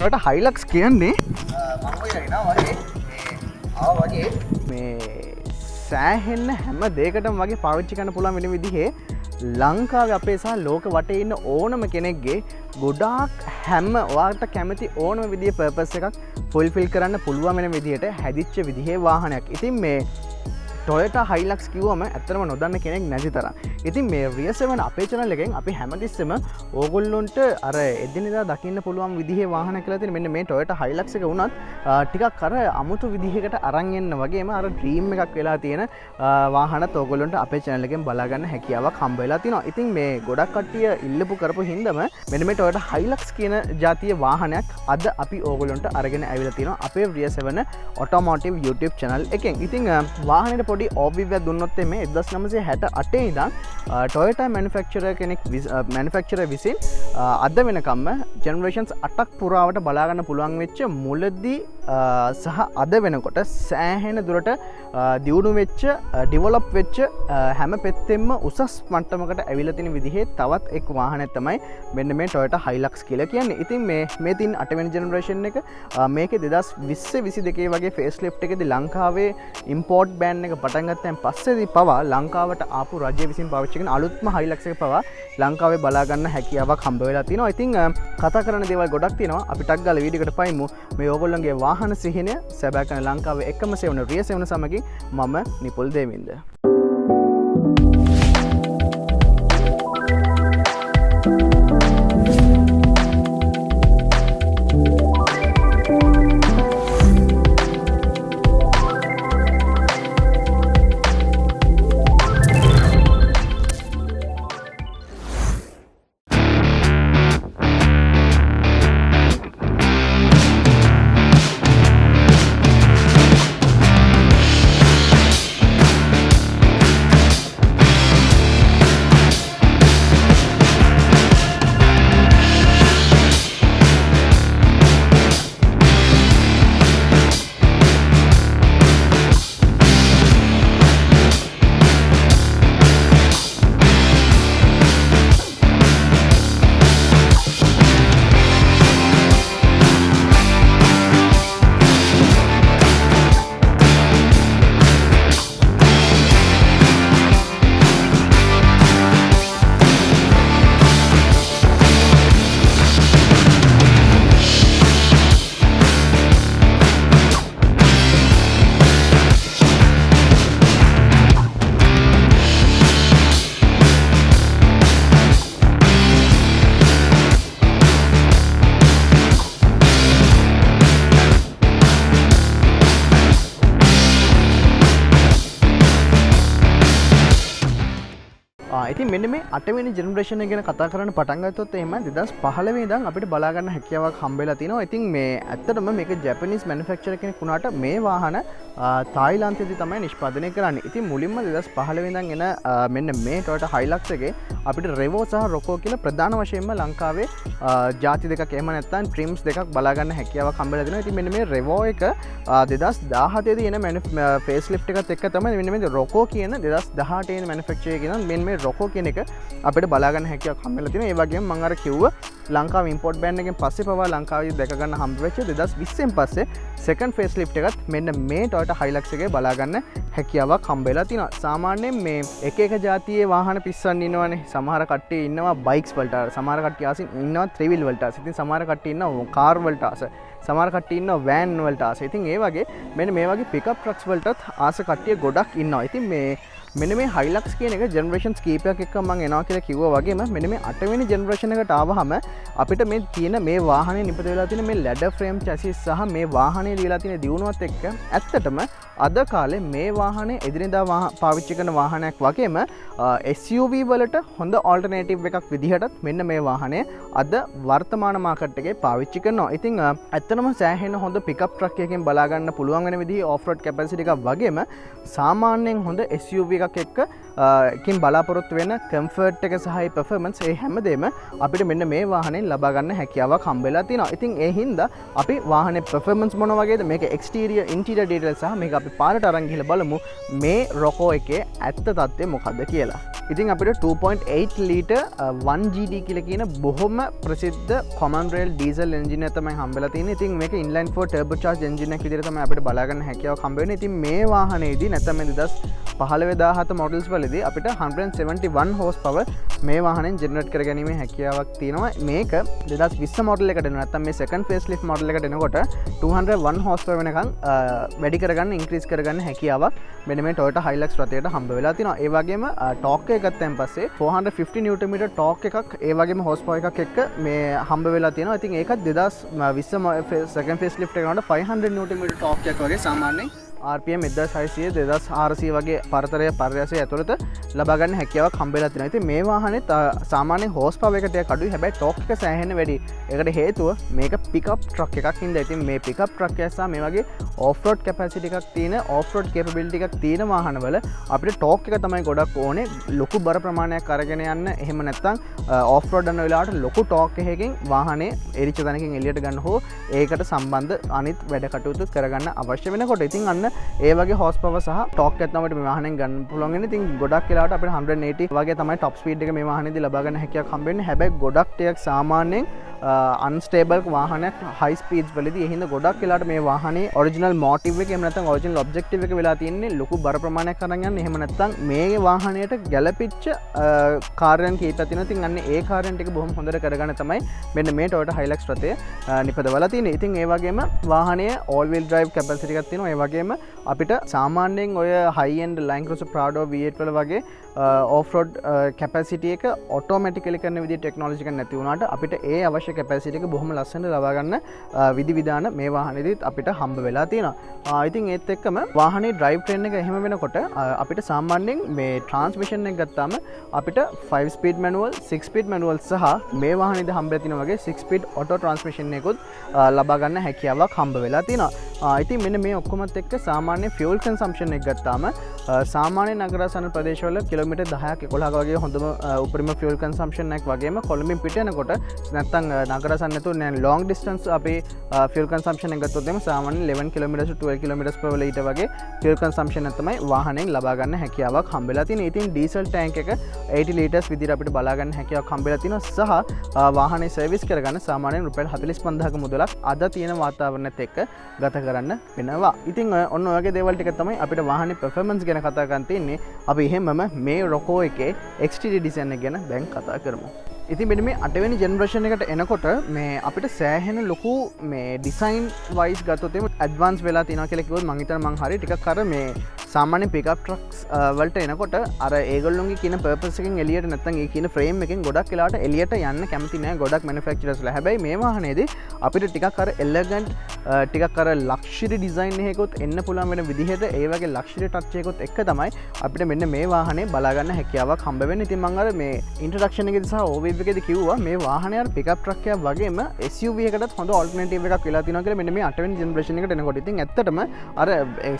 Toyota Hilux කියන්නේ මේ සෑහෙන්න හැම දෙයකටම වගේ පාවිච්චි කරන්න පුළුවන් වෙන විදිහේ ලංකාවේ අපේ සහ ලෝක වටේ ඉන්න ඕනම කෙනෙක්ගේ ගොඩාක් හැම ඔයාලට කැමති ඕනම විදිහේ පර්පස් එකක් ෆුල්ෆිල් කරන්න පුළුවන් වෙන විදිහට හැදිච්ච විදිහේ වාහනයක්. ඉතින් මේ Toyota Hilux කිව්වම ඇත්තටම නොදන්න කෙනෙක් නැති තරම්. ඉතින් මේ Rear 7 අපේ channel එකෙන් අපි හැමතිස්සෙම ඕගොල්ලොන්ට අර එදිනෙදා දකින්න පුළුවන් විදිහේ වාහන කියලා තියෙන මෙන්න මේ Toyota Hilux එක වුණත් ටිකක් අර අමුතු විදිහකට අරන් එන්න වගේම අර ඩ්‍රීම් එකක් වෙලා තියෙන වාහනත් ඕගොල්ලොන්ට අපේ channel එකෙන් බලා ගන්න හැකියාවක් හම්බ වෙලා තිනවා. ඉතින් මේ ගොඩක් කට්ටිය ඉල්ලපු කරපු හින්දාම මෙන්න මේ Toyota Hilux කියන ජාතිය වාහනයක් අද අපි ඕගොල්ලොන්ට අරගෙන ඇවිල්ලා තිනවා අපේ Rear 7 Automotive YouTube channel එකෙන්. ඉතින් වාහනේ පොඩි ඕබිව්වක් දුන්නොත් මේ 1968 ඉඳන් Toyota manufacturer විසින් අද වෙනකම්ම generations 8ක් පුරාවට බලා ගන්න පුළුවන් වෙච්ච මුලදී සහ අද වෙනකොට සෑහෙන දුරට දියුණු වෙච්ච ඩෙවලොප් වෙච්ච හැම පැත්තෙම උසස් මට්ටමකට ඇවිල්ලා තියෙන විදිහේ තවත් එක් වාහනයක් තමයි මෙන්න මේ Toyota Hilux කියලා කියන්නේ. ඉතින් මේ තින් 8 වෙනි generation එක මේකේ 2020-22 වගේ facelift එකේදී ලංකාවේ import ban එක පටන් ගත්තන් පස්සේදී පවා ලංකාවට ආපු රජය විසින් පාවිච්චි කරන අලුත්ම Hilux එක පවා ලංකාවේ බලා ගන්න හැකියාවක් හම්බ වෙලා තිනවා. ඉතින් කතා කරන දේවල් ගොඩක් තියෙනවා. අපි ටක් ගාලා වීඩියෝ එකට පයිමු. මේ ඕගොල්ලන්ගේ වාහන සිහිනය සැබෑ කරන ලංකාවේ එකම සෙවන Rear 7 සමගින් මම නිපුල් දේවින්ද. ඉතින් මෙන්න මේ 8 වෙනි ජෙනරේෂන් එක ගැන කතා කරන්න පටන් ගත්තොත් එහෙම 2015 ඉඳන් අපිට බලා ගන්න හැකියාවක් හම්බෙලා තිනවා. ඉතින් මේ ඇත්තටම මේක ජැපනීස් මැනුෆැක්චරර් කෙනෙක් වුණාට මේ වාහන තායිලන්තයේදී තමයි නිෂ්පාදනය කරන්නේ. ඉතින් මුලින්ම 2015 ඉඳන් එන මෙන්න මේ Toyota Hilux එකේ අපිට Revo සහ Roco කියලා ප්‍රධාන වශයෙන්ම ලංකාවේ ಜಾති දෙකක් එහෙම නැත්නම් trims දෙකක් බලා ගන්න හැකියාවක් හම්බෙලා තිනවා. ඉතින් මෙන්න මේ Revo එක 2017 දී එන facelift එකත් එක්ක තමයි මෙන්න මේ Roco කියන 2018 එන manufacturer එකෙන් මෙන්න මේ Roco කියන එක අපිට බලා ගන්න හැකියාවක් හම්බෙලා තියෙනවා. ඒ වගේම මම අර කිව්වා ලංකාවේ import ban එකෙන් පස්සේ පවා ලංකාවේ දැක ගන්න හම්බ වෙච්ච 2020 න් පස්සේ second facelift එකත් මෙන්න මේ Toyota Hilux එකේ බලා ගන්න හැකියාවක් හම්බෙලා තිනවා. සාමාන්‍යයෙන් මේ එක එක જાතියේ වාහන පිස්සන් ඉන්නවනේ. සමහර කට්ටිය ඉන්නවා බයික්ස් වලට, සමහර කට්ටිය ආසින් ඉන්නවා ත්‍රිවිල් වලට ආස. ඉතින් සමහර කට්ටිය ඉන්නවා කාර් වලට ආස. සමහර කට්ටිය ඉන්නවා වෑන් වලට ආස. ඉතින් ඒ වගේ මෙන්න මේ වගේ පිකප් ට්‍රක්ස් වලටත් ආස කට්ටිය ගොඩක් ඉන්නවා. ඉතින් මෙන්න මේ Hilux කියන එක ජෙනරේෂන්ස් කීපයක් එක්ක මම එනවා කියලා කිව්වා වගේම මෙන්න මේ 8 වෙනි ජෙනරේෂන් එකට ආවහම අපිට මේ තියෙන මේ වාහනේ නිපද වෙලා තියෙන මේ ladder frame chassis සහ මේ වාහනේ දීලා තියෙන දියුණුවත් එක්ක ඇත්තටම අද කාලේ මේ වාහනේ එදිනෙදා පාවිච්චි කරන වාහනයක් වගේම SUV වලට හොඳ ඔල්ටර්නේටිව් එකක් විදිහටත් මෙන්න මේ වාහනේ අද වර්තමාන මාකට් එකේ පාවිච්චි කරනවා. ඉතින් ඇත්තටම සෑහෙන හොඳ පිකප් ට්‍රක් එකකින් බලා ගන්න පුළුවන් වෙන විදිහේ off road capacity එකක් වගේම සාමාන්‍යයෙන් හොඳ SUV එකක් එකක් එක්ක එකින් බලාපොරොත්තු වෙන කම්ෆර්ට් එක සහ පර්ෆෝමන්ස් ඒ හැමදේම අපිට මෙන්න මේ වාහනේ ලබා ගන්න හැකියාවක් හම්බ වෙලා තියෙනවා. ඉතින් ඒ හින්දා අපි වාහනේ පර්ෆෝමන්ස් මොන වගේද මේක එක්ස්ටීරියර් ඉන්ටීරියර් ඩීටේල්ස් සහ මේක අපි පාරට අරන් ගිහලා බලමු මේ රොකෝ එකේ ඇත්ත තත්ත්වය මොකද්ද කියලා. ඉතින් අපිට 2.8 ලීටර් 1GD කියලා කියන බොහොම ප්‍රසිද්ධ common rail diesel engine එක තමයි හම්බෙලා තියෙන්නේ. ඉතින් මේක inline 4 turbocharged engine එකක් විදිහට තමයි අපිට බලා ගන්න හැකියාවක් හම්බ වෙන්නේ. ඉතින් මේ වාහනේදී නැත්නම් මේ 2015 17 models වලදී අපිට 171 horsepower මේ වාහනෙන් ජෙනරේට් කරගැනීමේ හැකියාවක් තියෙනවා. මේක 2020 model එකට එනවා. නැත්නම් මේ second facelift model එකට එනකොට 201 horsepower වෙනකන් වැඩි කරගන්න ඉන්ක්‍රීස් කරගන්න හැකියාවක් මෙන්න මේ Toyota Hilux රථයට හම්බ වෙලා තියෙනවා. ඒ වගේම torque එක ගත්තන් පස්සේ 450 Newton meter torque එකක් ඒ වගේම horsepower එකක් එක්ක මේ හම්බ වෙලා තියෙනවා. ඉතින් ඒකත් 2020 second facelift එකට යනකොට 500 Newton meter torque එකක් වගේ සාමාන්‍යයෙන් RPM 1600 2400 වගේ පරතරය පර්යාසය ඇතුළත ලබා ගන්න හැකියාවක් හම්බෙලා තියෙනවා. ඉතින් මේ වාහනේ සාමාන්‍ය හෝස් පවර් එක ටිකක් අඩුයි. හැබැයි ටෝක් එක සෑහෙන වැඩි. ඒකට හේතුව මේක පිකප් ට්‍රක් එකක් හින්දා. ඉතින් මේ පිකප් ට්‍රක් එක සහ මේ වගේ ඔෆ් රෝඩ් කැපැසිටි එකක් තියෙන ඔෆ් රෝඩ් කේපබිලිටි එකක් තියෙන වාහනවල අපිට ටෝක් එක තමයි ගොඩක් ඕනේ. ලොකු බර ප්‍රමාණයක් අරගෙන යන්න. එහෙම නැත්නම් ඔෆ් රෝඩ් යන වෙලාවට ලොකු ටෝක් එකකින් වාහනේ එරිච්ච තැනකින් එළියට ගන්න හෝ ඒකට සම්බන්ධ අනිත් වැඩ කටයුතු කරගන්න අවශ්‍ය වෙනකොට ඉතින් අන්න ඒ වගේ හෝස් පවර් සහ ටෝක් එකක් තමයි මේ වාහනෙන් ගන්න පුළුවන් වෙන්නේ. ඉතින් ගොඩක් වෙලාවට අපිට 180 වගේ තමයි টপ ස්පීඩ් එක මේ වාහනේදී ලබා ගන්න හැකියාවක් හම්බ වෙන්නේ. හැබැයි ගොඩක් ටිකක් සාමාන්‍යයෙන් අන්ස්ටේබල් වාහනයක් හයි ස්පීඩ්ස් වලදී ඒ හින්දා ගොඩක් වෙලාවට මේ වාහනේ ඔරිජිනල් මොටිව් එක එහෙම නැත්නම් ඔරිජිනල් ඔබ්ජෙක්ටිව් එක වෙලා තියෙන්නේ ලොකු බර ප්‍රමාණයක් අරන් යන්න. එහෙම නැත්නම් මේ වාහනයට ගැළපිච්ච කාර්යයන් කීපයක් තියෙනවා. ඉතින් අන්න ඒ කාර්යයන් ටික බොහොම හොඳට කරගන්න තමයි මෙන්න මේ Toyota Hilux රථය නිපදවලා තියෙන්නේ. ඉතින් ඒ වගේම වාහනයේ all wheel drive capacity එකක් තියෙනවා. ඒ වගේම අපිට සාමාන්‍යයෙන් ඔය high end Land Cruiser Prado V8 වල වගේ off road capacity එක automatically කරන විදිහේ technology එකක් නැති වුණාට අපිට ඒ අවශ්‍ය capacity එක බොහොම ලස්සනට ලබා ගන්න විධි විධාන මේ වාහනේදීත් අපිට හම්බ වෙලා තියෙනවා. ඉතින් ඒත් එක්කම වාහනේ drive train එක එහෙම වෙනකොට අපිට සාමාන්‍යයෙන් මේ transmission එක ගත්තාම අපිට 5 speed manual 6 speed manual සහ මේ වාහනේදී හම්බෙලා තියෙන වගේ 6 speed auto transmission එකකුත් ලබා ගන්න හැකියාවක් හම්බ වෙලා තියෙනවා. ඉතින් මෙන්න මේ ඔක්කොමත් එක්ක සාමාන්‍ය fuel consumption එක ගත්තාම සාමාන්‍ය නගරාසන්න ප්‍රදේශවල කිලෝමීටර් 10ක් 11ක වගේ හොඳම උපරිම fuel consumption එකක් වගේම කොළඹින් පිට යනකොට නැත්තම් නගරාසන්න නැතුව long distance අපි fuel consumption එක ගත්තොත් එimhe සාමාන්‍යයෙන් 11 kilometers to 12 kilometers per liter වගේ fuel consumption එක තමයි වාහනයෙන් ලබා ගන්න හැකියාවක් හම්බෙලා තියෙන්නේ. ඉතින් diesel tank එක 80 liters විදිහට අපිට බලා ගන්න හැකියාවක් හම්බෙලා තියෙනවා සහ වාහනේ සර්විස් කරගන්න සාමාන්‍යයෙන් රුපියල් 45000ක මුදලක් අද තියෙන වාතාවරණයත් එක්ක ගත කරන්න වෙනවා. ඉතින් ඔන්න ඔයගේ දේවල් ටික තමයි අපිට වාහනේ performance ගැන කතා කරන්න තියෙන්නේ. අපි එහෙමම මේ රොකෝ එකේ exterior design එක ගැන දැන් කතා කරමු. ඉතින් මෙන්න මේ 8 වෙනි ජෙනරේෂන් එකට එනකොට මේ අපිට සෑහෙන ලොකු මේ ඩිසයින් වයිස් ගත්තොත් එimhe ඇඩ්වාන්ස් වෙලා තියෙනවා කියලා කිව්වොත් මම හිතනවා මං හරි ටිකක් අර මේ සාමාන්‍ය පිකප් ට්‍රක්ස් වලට එනකොට අර ඒගොල්ලෝගේ කියන පර්පස් එකෙන් එළියට නැත්නම් ඒ කියන ෆ්‍රේම් එකෙන් ගොඩක් වෙලාවට එළියට යන්න කැමති නෑ ගොඩක් මැනුෆැක්චරර්ස්ලා. හැබැයි මේ වාහනේදී අපිට ටිකක් අර එලගන්ට් ටිකක් අර ලක්ෂරි ඩිසයින් එකකුත් එන්න පුළුවන් වෙන විදිහට ඒ වගේ ලක්ෂරි ටච් එකකුත් එක්ක තමයි අපිට මෙන්න මේ වාහනේ බලා ගන්න හැකියාවක් හම්බ වෙන්නේ. ඉතින් මම අර මේ ඉන්ට්‍රොඩක්ෂන් එකේදී සහ ඕවර්විව් එකේදී කිව්වා මේ වාහනේ අර පිකප් ට්‍රක් එකක් වගේම SUV එකකටත් හොඳ ඔල්ටර්නේටිව් එකක් වෙලා තියෙනවා කියලා මෙන්න මේ 8 වෙනි ජෙනරේෂන් එකට එනකොට. ඉතින් ඇත්තටම අර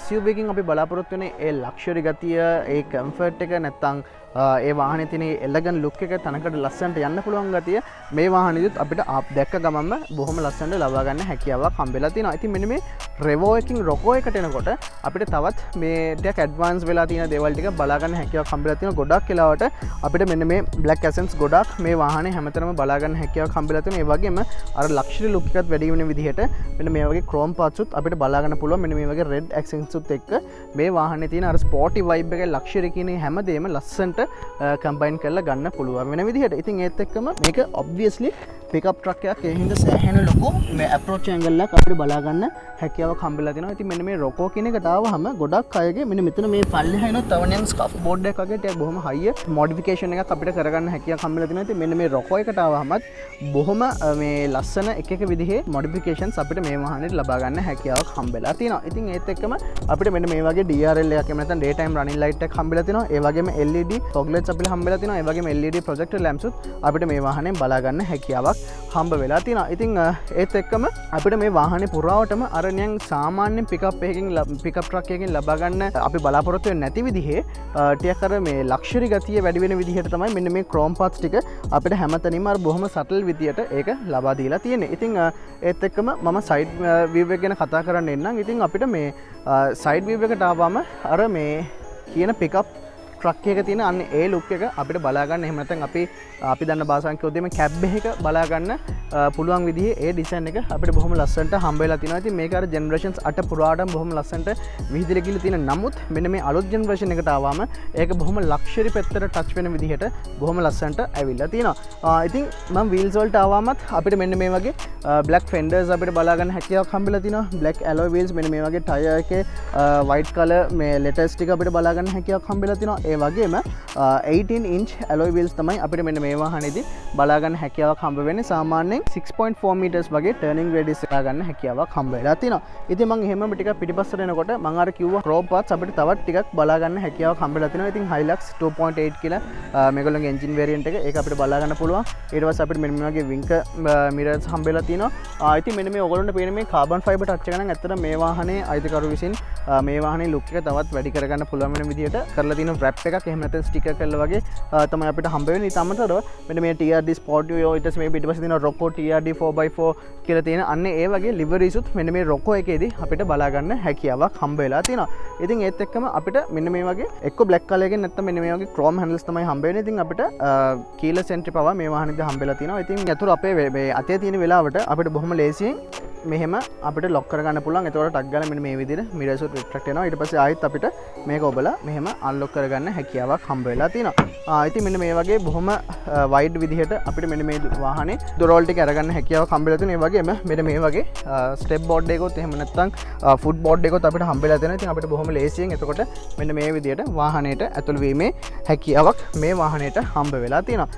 SUV එකකින් අපි බලාපොරොත්තු වෙන ඒ ලක්ෂරි ගතිය ඒ කම්ෆර්ට් එක නැත්තම් ඒ වාහනේ තියෙන එලගන් ලුක් එක තනකට ලස්සනට යන්න පුළුවන් ගතිය මේ වාහනේදීත් අපිට දැක්ක ගමන්ම බොහොම ලස්සනට ලබා ගන්න හැකියාවක් හම්බෙලා තියෙනවා. ඉතින් මෙන්න මේ රෙවෝ එකකින් රොකෝ එකට එනකොට අපිට තවත් මේ ටිකක් ඇඩ්වාන්ස් වෙලා තියෙන දේවල් ටික බලා ගන්න හැකියාවක් හම්බෙලා තියෙනවා. ගොඩක් වෙලාවට අපිට මෙන්න මේ බ්ලැක් ඇසෙන්ස් ගොඩක් මේ වාහනේ හැමතැනම බලා ගන්න හැකියාවක් හම්බෙලා තියෙනවා. ඒ වගේම අර ලක්ෂරි ලුක් එකත් වැඩි වෙන විදිහට මෙන්න මේ වගේ ක්‍රෝම් පාර්ට්ස් උත් අපිට බලා ගන්න පුළුවන්. මෙන්න මේ වගේ රෙඩ් ඇක්සෙන්ට්ස් උත් එක්ක මේ වාහනේ තියෙන අර ස්පෝර්ටි වයිබ් එකේ ලක්ෂරි කියන හැමදේම ලස්සනට කම්බයින් කරලා ගන්න පුළුවන් වෙන විදිහට. ඉතින් ඒත් එක්කම මේක ඔබ්වියස්ලි පිකප් ට්‍රක් එකක් ඒ හින්දා සෑහෙන ලොකු මේ අප්‍රෝච් ඇන්ගල් එකක් අපිට බලා ගන්න හැකියාවක් හම්බෙලා තියෙනවා. ඉතින් මෙන්න මේ රොකෝ කියන එකට ආවහම ගොඩක් අයගේ මෙන්න මෙතන මේ පල්ලෙහා එන තව නිකන් ස්කෆ් බෝඩ් එකක් වගේ ටිකක් බොහොම හයිය මොඩිෆිකේෂන් එකක් අපිට කරගන්න හැකියාවක් හම්බෙලා තියෙනවා. ඉතින් මෙන්න මේ රොකෝ එකට ආවහමත් බොහොම මේ ලස්සන එක විදිහේ මොඩිෆිකේෂන්ස් අපිට මේ වාහනේට ලබා ගන්න හැකියාවක් හම්බෙලා තියෙනවා. ඉතින් ඒත් එක්කම අපිට මෙන්න මේ වගේ DRL එකක් එහෙම නැත්නම් ඩේ ටයිම් රනින් ලයිට් එකක් හම්බෙලා තියෙනවා. ඒ වගේම LED ෆොග් ලයිට්ස් අපිට හම්බෙලා තියෙනවා. ඒ වගේම LED ප්‍රොජෙක්ටර් ලැම්ප්ස් උත් අපිට මේ වාහනේ බලා ගන්න හැකියාවක් හම්බ වෙලා තියෙනවා. ඉතින් ඒත් එක්කම අපිට මේ වාහනේ පුරාවටම අර නියන් සාමාන්‍ය පිකප් ට්‍රක් එකකින් ලබා ගන්න අපි බලාපොරොත්තු වෙන්නේ නැති විදිහේ ටිකක් අර මේ ලක්ෂරි ගතිය වැඩි වෙන විදිහට තමයි මෙන්න මේ ක්‍රෝම් පාර්ට්ස් ටික අපිට හැමතැනම අර බොහොම සටල් විදියට ඒක ලබා දීලා තියෙන්නේ. ඉතින් ඒත් එක්කම මම සයිඩ් වීව් එක ගැන කතා කරන්න එන්නම්. ඉතින් අපිට මේ සයිඩ් වීව් එකට ආවම අර මේ කියන පිකප් ට්‍රක් එක තියෙන අන්න ඒ ලුක් එක අපිට බලා ගන්න. එහෙම නැත්නම් අපි දන්න භාෂාවෙන් කිව්වොත් මේ කැබ් එකක බලා ගන්න පුළුවන් විදිහේ ඒ ඩිසයින් එක අපිට බොහොම ලස්සනට හම්බ වෙලා තිනවා. ඉතින් මේක අර ජෙනරේෂන්ස් 8 පුරාටම බොහොම ලස්සනට විහිදෙලා ගිහලා තියෙන. නමුත් මෙන්න මේ අලුත් ජෙනරේෂන් එකට ආවම ඒක බොහොම ලක්ෂරි පැත්තට ටච් වෙන විදිහට බොහොම ලස්සනට ඇවිල්ලා තියෙනවා. ඉතින් මම වීල්ස් වලට ආවමත් අපිට මෙන්න මේ වගේ බ්ලැක් ෆෙන්ඩර්ස් අපිට බලා ගන්න හැකියාවක් හම්බෙලා තිනවා. බ්ලැක් ඇලොයි වීල්ස් මෙන්න මේ වගේ ටයර් එකේ වයිට් කලර් මේ ලෙටර්ස් ටික අපිට බලා ගන්න හැකියාවක් හම්බෙලා තිනවා. ඒ වගේම 18 inch alloy wheels තමයි අපිට මෙන්න මේ වාහනේදී බලා ගන්න හැකියාවක් හම්බ වෙන්නේ. සාමාන්‍යයෙන් 6.4 meters වගේ turning radius එක ගන්න හැකියාවක් හම්බ වෙලා තිනවා. ඉතින් මම එහෙමම ටිකක් පිටිපස්සට එනකොට මම අර කිව්වා crop parts අපිට තවත් ටිකක් බලා ගන්න හැකියාවක් හම්බ වෙලා තිනවා. ඉතින් Hilux 2.8 කියලා මේගොල්ලෝගේ engine variant එක ඒක අපිට බලා ගන්න පුළුවන්. ඊට පස්සේ අපිට මෙන්න මේ වගේ winker mirrors හම්බ වෙලා තිනවා. ඉතින් මෙන්න මේ ඔයගොල්ලන්ට පේන මේ carbon fiber touch එක නම් ඇත්තට මේ වාහනේ අයිතිකරු විසින් මේ වාහනේ look එක තවත් වැඩි කරගන්න පුළුවන් වෙන විදිහට කරලා තියෙන wrap එකක්. එහෙම නැත්නම් ස්ටිකර් කරලා වගේ තමයි අපිට හම්බ වෙන්නේ. ඊට අමතරව මෙන්න මේ TRD Sportio ඊට පස්සේ මේ පිටිපස්සේ තියෙන Rocco TRD 4x4 කියලා තියෙන අන්න ඒ වගේ liveries උත් මෙන්න මේ Rocco එකේදී අපිට බලා ගන්න හැකියාවක් හම්බ වෙලා තියෙනවා. ඉතින් ඒත් එක්කම අපිට මෙන්න මේ වගේ එක්ක black color එකෙන් නැත්නම් මෙන්න මේ වගේ chrome handles තමයි හම්බ වෙන්නේ. ඉතින් අපිට keyless entry power මේ වාහනේදී හම්බෙලා තියෙනවා. ඉතින් යතුරු අපේ මේ අතේ තියෙන වෙලාවට අපිට බොහොම ලේසියෙන් මෙහෙම අපිට ලොක් කරගන්න පුළුවන්. එතකොට ටක් ගාලා මෙන්න මේ විදිහට mirrors උත් retract වෙනවා. ඊට පස්සේ ආයෙත් අපිට මේක ඔබලා මෙහෙම unlock කරගන්න හැකියාවක් හම්බ වෙලා තියෙනවා. ඉතින් මෙන්න මේ වගේ බොහොම වයිඩ් විදිහට අපිට මෙන්න මේ වාහනේ දොරවල් ටික අරගන්න හැකියාවක් හම්බෙලා තියෙනවා. ඒ වගේම මෙන්න මේ වගේ ස්ටෙප් බෝඩ් එකකොත් එහෙම නැත්නම් ෆුට් බෝඩ් එකකොත් අපිට හම්බෙලා තියෙනවා. ඉතින් අපිට බොහොම ලේසියෙන් එතකොට මෙන්න මේ විදිහට වාහනේට ඇතුළු වීමේ හැකියාවක් මේ වාහනේට හම්බ වෙලා තියෙනවා.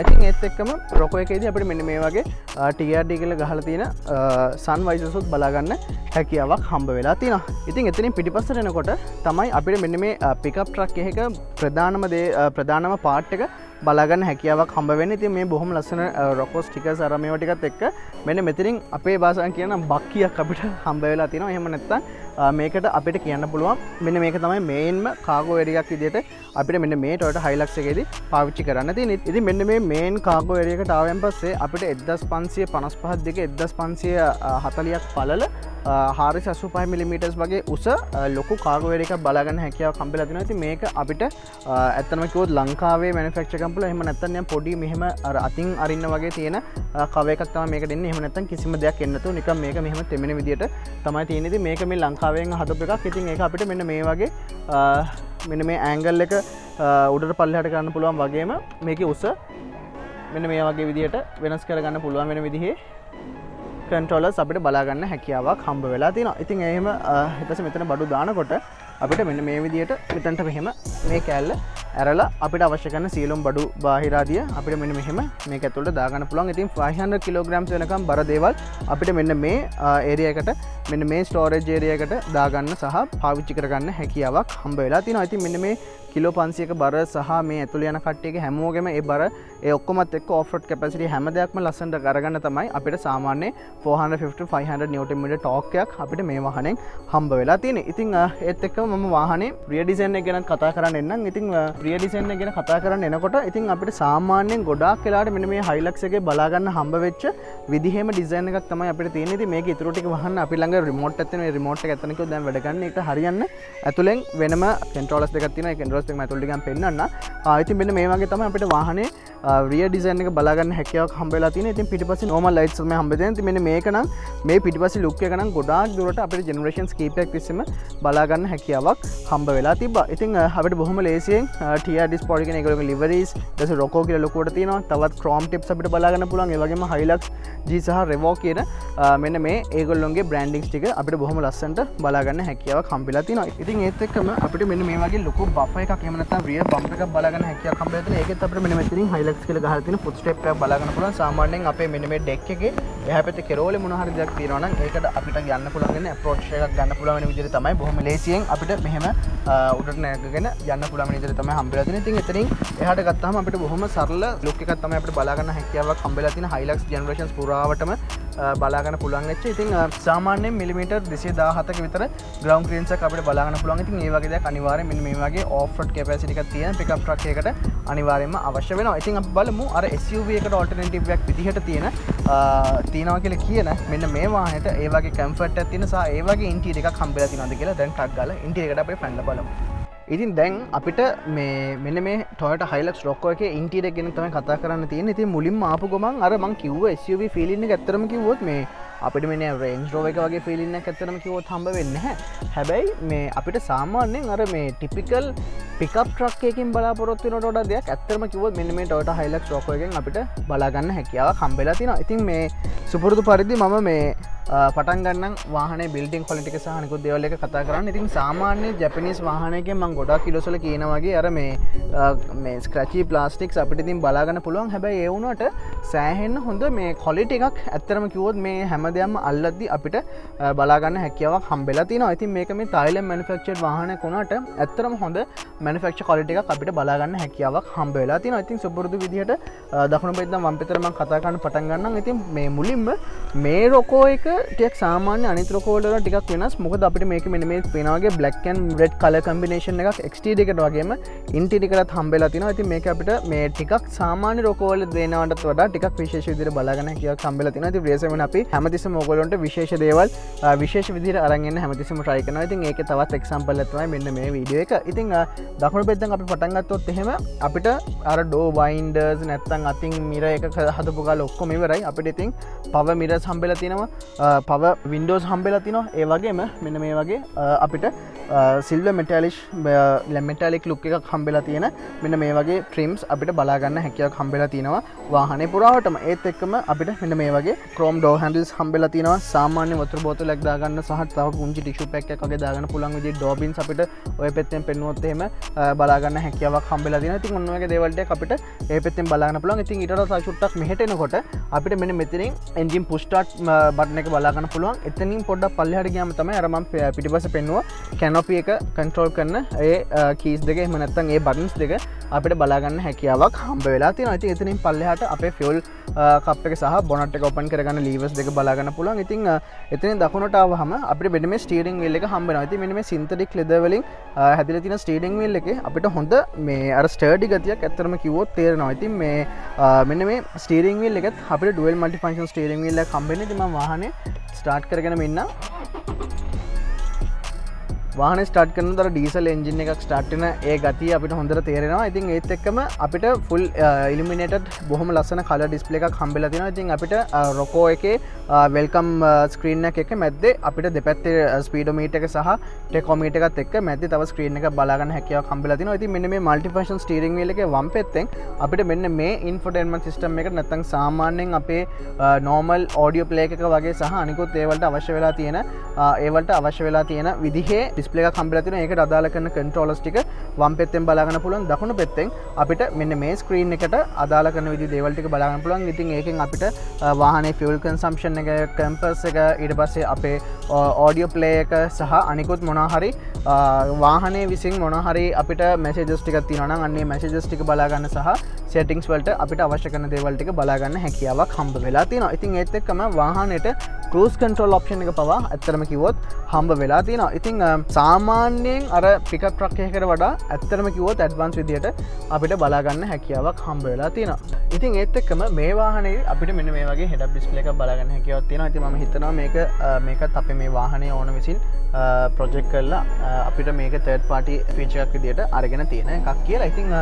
ඉතින් ඒත් එක්කම Rocco එකේදී අපිට මෙන්න මේ වගේ TRD කියලා ගහලා තියෙන sun visors උත් බලා ගන්න හැකියාවක් හම්බ වෙලා තියෙනවා. ඉතින් එතනින් පිටිපස්සට එනකොට තමයි අපිට මෙන්න මේ pickup truck එකක ප්‍රධානම පාර්ට් එක බලාගන්න හැකියාවක් හම්බ වෙන්නේ. ඉතින් මේ බොහොම ලස්සන Rocco stickers අර මේවා ටිකත් එක්ක මෙන්න මෙතනින් අපේ භාෂාවෙන් කියන බක්කියක් අපිට හම්බ වෙලා තියෙනවා. එහෙම නැත්නම් මේකට අපිට කියන්න පුළුවන් මෙන්න මේක තමයි මේන්ම කාගෝ ඒරියා එකක් විදිහට අපිට මෙන්න මේ Toyota Hilux එකේදී පාවිච්චි කරන්න තියෙන්නේ. ඉතින් මෙන්න මේ මේන් කාගෝ ඒරියා එකට ආවෙන් පස්සේ අපිට 1555 දෙක 1540ක් පළල 485 mm වගේ උස ලොකු කාගෝ ඒරියා එකක් බලා ගන්න හැකියාවක් හම්බෙලා තියෙනවා. ඉතින් මේක අපිට ඇත්තම කිව්වොත් ලංකාවේ මැනුෆැක්චර් කරන්න පුළුවන්. එහෙම නැත්නම් නිකන් පොඩි මෙහෙම අර අතින් අරින්න වගේ තියෙන කව එකක් තමයි මේක දෙන්නේ. එහෙම නැත්නම් කිසිම දෙයක් එන්න නැතුව නිකන් මේක මෙහෙම තෙමෙන විදියට තමයි තියෙන්නේ. ඉතින් මේක මේ ලංකාවෙන් හදපු එකක්. ඉතින් ඒක අපිට මෙන්න මේ වගේ මෙන්න මේ ඇන්ගල් එක උඩට පල්ලෙහාට කරන්න පුළුවන් වගේම මේකේ උස මෙන්න මේ වගේ විදියට වෙනස් කරගන්න පුළුවන් වෙන විදිහේ controllers අපිට බලා ගන්න හැකියාවක් හම්බ වෙලා තියෙනවා. ඉතින් එහෙම ඊට පස්සේ මෙතන බඩු දානකොට අපිට මෙන්න මේ විදියට මෙතනට මෙහෙම මේ කෑල්ල ඇරලා අපිට අවශ්‍ය කරන සියලුම බඩු බාහිර ආදිය අපිට මෙන්න මෙහෙම මේක ඇතුළට දාගන්න පුළුවන්. ඉතින් 500 kilograms වෙනකම් බර දේවල් අපිට මෙන්න මේ ඒරියා එකට මෙන්න මේ ස්ටෝරේජ් ඒරියා එකට දාගන්න සහ පාවිච්චි කරගන්න හැකියාවක් හම්බ වෙලා තියෙනවා. ඉතින් මෙන්න මේ කිලෝ 500ක බර සහ මේ ඇතුළේ යන කට්ටියගේ හැමෝගෙම ඒ බර ඒ ඔක්කොමත් එක්ක ඔෆ් රෝඩ් කැපැසිටි හැම දෙයක්ම ලස්සනට අරගන්න තමයි අපිට සාමාන්‍ය 450 500 නිව්ටන් මීටර් ටෝක් එකක් අපිට මේ වාහනයෙන් හම්බ වෙලා තියෙන්නේ. ඉතින් ඒත් එක්කම මම වාහනේ රියර් ඩිසයින් එක ගැන කතා කරන්න එන්නම්. ඉතින් රියර් ඩිසයින් එක ගැන කතා කරන්න එනකොට ඉතින් අපිට සාමාන්‍යයෙන් ගොඩාක් වෙලාවට මෙන්න මේ Hilux එකේ බලා ගන්න හම්බ වෙච්ච විදිහේම ඩිසයින් එකක් තමයි අපිට තියෙන්නේ. ඉතින් මේක ඉතුරු ටික වහන්න අපි ළඟ රිමෝට් එකක් තියෙනවා. මේ රිමෝට් එක ඇත්තන කිව්වොත් දැන් වැඩ ගන්න. ඒක හරියන්න ඇතුලෙන් වෙනම controllers දෙකක් තියෙනවා. ඒ controllers දෙකම ඇතුළට ගියාම පෙන්නන්න. ඉතින් මෙන්න මේ වගේ තමයි අපිට වාහනේ රියර් ඩිසයින් එක බලා ගන්න හැකියාවක් හම්බ වෙලා තියෙනවා. ඉතින් පිටිපස්සේ normal lights තමයි හම්බ වෙන්නේ. ඉතින් මෙන්න මේක නම් මේ පිටිපස්සේ look එක නම් ගොඩාක් දුරට අපිට generations කීපයක් තිස්සෙම බලා ගන්න හැකියාවක් හම්බ වෙලා තිබ්බා. ඉතින් අපිට බොහොම ලේසියෙන් TRD Sport කියන ඒගොල්ලෝගේ liveries ඊට Rocco කියලා ලොකුවට තියෙනවා. තවත් chrome tips අපිට බලා ගන්න පුළුවන්. ඒ වගේම Hilux G සහ Revo කියන මෙන්න මේ ඒගොල්ලොන්ගේ බ්‍රෑන්ඩින්ග්ස් ටික අපිට බොහොම ලස්සනට බලා ගන්න හැකියාවක් හම්බෙලා තියෙනවා. ඉතින් ඒත් එක්කම අපිට මෙන්න මේ වගේ ලොකු බෆර් එකක් එහෙම නැත්නම් රියර් බම්පර් එකක් බලා ගන්න හැකියාවක් හම්බෙලා තියෙනවා. ඒකෙත් අපිට මෙන්න මෙතනින් හයිලක්ස් කියලා ගහලා තියෙන ෆුට් ස්ටෙප් එකක් බලා ගන්න පුළුවන්. සාමාන්‍යයෙන් අපේ මෙන්න මේ ඩෙක් එකේ එහා පැත්තේ කෙරෝලේ මොන හරි දෙයක් තියෙනවා නම් ඒකට අපිට යන්න පුළුවන් වෙන අප්‍රෝච් එකක් ගන්න පුළුවන් වෙන විදිහට තමයි බොහොම ලේසියෙන් අපිට මෙහෙම උඩට නැගගෙන යන්න පුළුවන් වෙන විදිහට තමයි හම්බෙලා තියෙන්නේ. ඉතින් එතනින් එහාට ගත්තාම අපිට බොහොම සරල ලුක් එකක් තමයි අපිට බලා ගන්න හැකියාවක් හම්බෙලා තියෙන හයිලක්ස් ජෙනරේෂන්ස් පුරාවටම බලා ගන්න පුළුවන් වෙච්ච. ඉතින් සාමාන්‍යයෙන් මිලිමීටර් 217ක විතර ග්‍රවුන්ඩ් ක්ලියරන්ස් එක අපිට බලා ගන්න පුළුවන්. ඉතින් මේ වගේ දෙයක් අනිවාර්යෙන් මෙන්න මේ වගේ ඕෆ් රෝඩ් කැපැසිටි එකක් තියෙන පිකප් ට්‍රක් එකකට අනිවාර්යෙන්ම අවශ්‍ය වෙනවා. ඉතින් අපි බලමු අර SUV එකට ඔල්ටර්නේටිව් එකක් විදිහට තියෙනවා කියලා කියන මෙන්න මේ වාහනේට ඒ වගේ කම්ෆර්ට් එකක් තියෙන සහ ඒ වගේ ඉන්ටීරියර් එකක් හම්බෙලා තියෙනවද කියලා දැන් ටක් ගාලා ඉන්ටීරියර් එකට අපි පැනලා බලමු. ඉතින් දැන් අපිට මෙන්න මේ Toyota Hilux Rocco එකේ ඉන්ටීරියර් ගැන තමයි කතා කරන්න තියෙන්නේ. ඉතින් මුලින්ම ආපු ගමන් අර මං කිව්ව SUV ෆීලින් එක ඇත්තටම කිව්වොත් මේ අපිට මේ Range Rover එක වගේ ෆීලින් එකක් ඇත්තටම කිව්වොත් හම්බ වෙන්නේ නැහැ. හැබැයි මේ අපිට සාමාන්‍යයෙන් අර මේ ටිපිකල් පිකප් ට්‍රක් එකකින් බලාපොරොත්තු වෙනට වඩා දෙයක් ඇත්තටම කිව්වොත් මෙන්න මේ Toyota Hilux Rocco එකෙන් අපිට බලා ගන්න හැකියාවක් හම්බෙලා තියෙනවා. ඉතින් මේ සුපුරුදු පරිදි මම මේ පටන් ගන්න වාහනේ බිල්ඩින් ක්වොලිටි එක සහ අනිකුත් දේවල් එක කතා කරන්න. ඉතින් සාමාන්‍ය ජැපනීස් වාහනයකින් මම ගොඩක් කිලෝසල කියන වගේ අර මේ ස්ක්‍රැචි ප්ලාස්ටික්ස් අපිට ඉතින් බලා ගන්න පුළුවන්. හැබැයි ඒ වුණාට සෑහෙන්න හොඳ මේ ක්වොලිටි එකක් ඇත්තටම කිව්වොත් මේ හැමදේම අල්ලද්දි අපිට බලා ගන්න හැකියාවක් හම්බෙලා තියෙනවා. ඉතින් මේක මේ Thailand manufactured වාහනයක් වුණාට ඇත්තටම හොඳ manufacture quality එකක් අපිට බලා ගන්න හැකියාවක් හම්බ වෙලා තියෙනවා. ඉතින් සුපුරුදු විදිහට දකුණු පැත්තෙන් වම් පැත්තට මම කතා කරන්න පටන් ගන්නම්. ඉතින් මේ මුලින්ම මේ Rocco එක ටිකක් සාමාන්‍ය අනිත් Rocco වල ටිකක් වෙනස්. මොකද අපිට මේක මෙන්න මේ පේනා වගේ black and red color combination එකක් exterior එකට වගේම interior එකටත් හම්බෙලා තිනවා. ඉතින් මේක අපිට මේ ටිකක් සාමාන්‍ය Rocco වල දෙනවටත් වඩා ටිකක් විශේෂ විදිහට බලා ගන්න හැකියාවක් හම්බෙලා තිනවා. ඉතින් රේස් එකෙන් අපි හැමතිස්සෙම ඔයගොල්ලන්ට විශේෂ දේවල් විශේෂ විදිහට අරන් එන්න හැමතිස්සෙම try කරනවා. ඉතින් ඒකේ තවත් example එකක් තමයි මෙන්න මේ වීඩියෝ එක. ඉතින් දකුණු පැත්තෙන් අපි පටන් ගත්තොත් එහෙම අපිට අර door winders නැත්තම් අතින් mirror එක හදපු ගාල ඔක්කොම ඉවරයි. අපිට ඉතින් power mirrors හම්බෙලා තිනවා. power windows හම්බෙලා තිනවා. ඒ වගේම මෙන්න මේ වගේ අපිට silver metallic look එකක් හම්බෙලා තියෙන මෙන්න මේ වගේ trims අපිට බලා ගන්න හැකියාවක් හම්බෙලා තිනවා වාහනේ පුරාවටම. ඒත් එක්කම අපිට මෙන්න මේ වගේ chrome door handles හම්බෙලා තිනවා. සාමාන්‍ය වතුර බෝතලයක් දාගන්න සහ තව පුංචි tissue pack එකක් වගේ දාගන්න පුළුවන් විදිහේ door bins අපිට ඔය පැත්තෙන් පෙන්නුවොත් එහෙම බලා ගන්න හැකියාවක් හම්බෙලා තියෙනවා. ඉතින් ඔන්න ඔයගේ දේවල් ටික අපිට ඒ පැත්තෙන් බලා ගන්න පුළුවන්. ඉතින් ඊට වඩා චුට්ටක් මෙහෙට එනකොට අපිට මෙන්න මෙතනින් engine push start button එක බලා ගන්න පුළුවන්. එතනින් පොඩ්ඩක් පල්ලෙහාට ගියාම තමයි අර මම පිටිපස්සේ පෙන්නුවා canopy එක control කරන ඒ keys දෙක එහෙම නැත්නම් ඒ buttons දෙක අපිට බලා ගන්න හැකියාවක් හම්බ වෙලා තියෙනවා. ඉතින් එතනින් පල්ලෙහාට අපේ fuel cup එක සහ bonnet එක open කරගන්න levers දෙක බලා ගන්න පුළුවන්. ඉතින් එතනින් දකුණට ආවහම අපිට මෙන්න මේ steering wheel එක හම්බ වෙනවා. ඉතින් මෙන්න මේ synthetic leather වලින් හැදිලා තියෙන steering wheel එකේ අපිට හොඳ මේ අර sturdy ගතියක් ඇත්තටම කිව්වොත් තේරෙනවා. ඉතින් මේ මෙන්න මේ steering wheel එකත් අපිට dual multifunction steering wheel එකක් හම්බ වෙන්නේ. ඉතින් මම වාහනේ start කරගෙන මෙන්න වාහනේ ස්ටාර්ට් කරනකොට අර ඩීසල් එන්ජින් එකක් ස්ටාර්ට් වෙන ඒ ගතිය අපිට හොඳට තේරෙනවා. ඉතින් ඒත් එක්කම අපිට full illuminated බොහොම ලස්සන color display එකක් හම්බෙලා තියෙනවා. ඉතින් අපිට Rocco එකේ welcome screen එකක මැද්දේ අපිට දෙපැත්තේ speedometer එක සහ tachometer එකත් එක්ක මැද්දේ තව screen එකක් බලා ගන්න හැකියාවක් හම්බෙලා තියෙනවා. ඉතින් මෙන්න මේ multifunction steering wheel එකේ වම් පැත්තෙන් අපිට මෙන්න මේ infotainment system එකට නැත්නම් සාමාන්‍යයෙන් අපේ normal audio player එක වගේ සහ අනිකුත් ඒවලට අවශ්‍ය වෙලා තියෙන විදිහේ display එකක් හම්බෙලා තියෙනවා. ඒකට අදාළ කරන controllers ටික වම් පැත්තෙන් බලා ගන්න පුළුවන්. දකුණු පැත්තෙන් අපිට මෙන්න මේ screen එකට අදාළ කරන විදිහේ දේවල් ටික බලා ගන්න පුළුවන්. ඉතින් ඒකෙන් අපිට වාහනේ fuel consumption එක, compass එක, ඊට පස්සේ අපේ audio player එක සහ අනිකුත් මොනවා හරි වාහනේ විසින් මොනවා හරි අපිට messages ටිකක් තියෙනවා නම් අන්නේ messages ටික බලා ගන්න සහ settings වලට අපිට අවශ්‍ය කරන දේවල් ටික බලා ගන්න හැකියාවක් හම්බ වෙලා තියෙනවා. ඉතින් ඒත් එක්කම වාහනේට cruise control option එක පවා ඇත්තටම කිව්වොත් හම්බ වෙලා තියෙනවා. ඉතින් සාමාන්‍යයෙන් අර pickup truck එකකට වඩා ඇත්තටම කිව්වොත් advance විදියට අපිට බලා ගන්න හැකියාවක් හම්බ වෙලා තියෙනවා. ඉතින් ඒත් එක්කම මේ වාහනේ අපිට මෙන්න මේ වගේ head up display එකක් බලා ගන්න හැකියාවක් තියෙනවා. ඉතින් මම හිතනවා මේකත් අපේ මේ වාහනේ ඕන විසින් ප්‍රොජෙක්ට් කරලා අපිට මේක තර්ඩ් පාටි ෆීචර් එකක් විදියට අරගෙන තියෙන එකක් කියලා. ඉතින්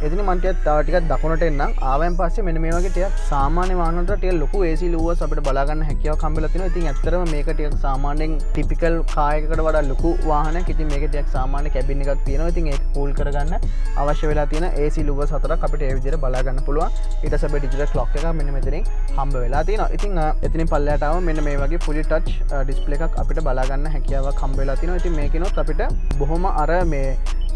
එතන මම ටිකක් තව ටිකක් දකුණට එන්නම්. ආවෙන් පස්සේ මෙන්න මේ වගේ ටිකක් සාමාන්‍ය වාහන වලට ටිකක් ලොකු AC ලුවස් අපිට බලා ගන්න හැකියාවක් හම්බෙලා තිනවා. ඉතින් ඇත්තටම මේක ටිකක් සාමාන්‍යයෙන් ටිපිකල් කාර් එකකට වඩා ලොකු වාහනයක්. ඉතින් මේක ටිකක් සාමාන්‍ය කැබින් එකක් තියෙනවා. ඉතින් ඒක කූල් කරගන්න අවශ්‍ය වෙලා තියෙන AC ලුවස් හතරක් අපිට ඒ විදිහට බලා ගන්න පුළුවන්. ඊට පස්සේ අපේ ඩිජිටල් ක්ලොක් එකක් මෙන්න මෙතනින් හම්බ වෙලා තියෙනවා. ඉතින් එතනින් පල්ලයට ආවම මෙන්න මේ වගේ ෆුලි ටච් ඩිස්ප්ලේ එකක් අපිට බලා ගන්න හැකියාවක් හම්බ වෙලා තියෙනවා. ඉතින් මේකිනොත් අපිට බොහොම අර මේ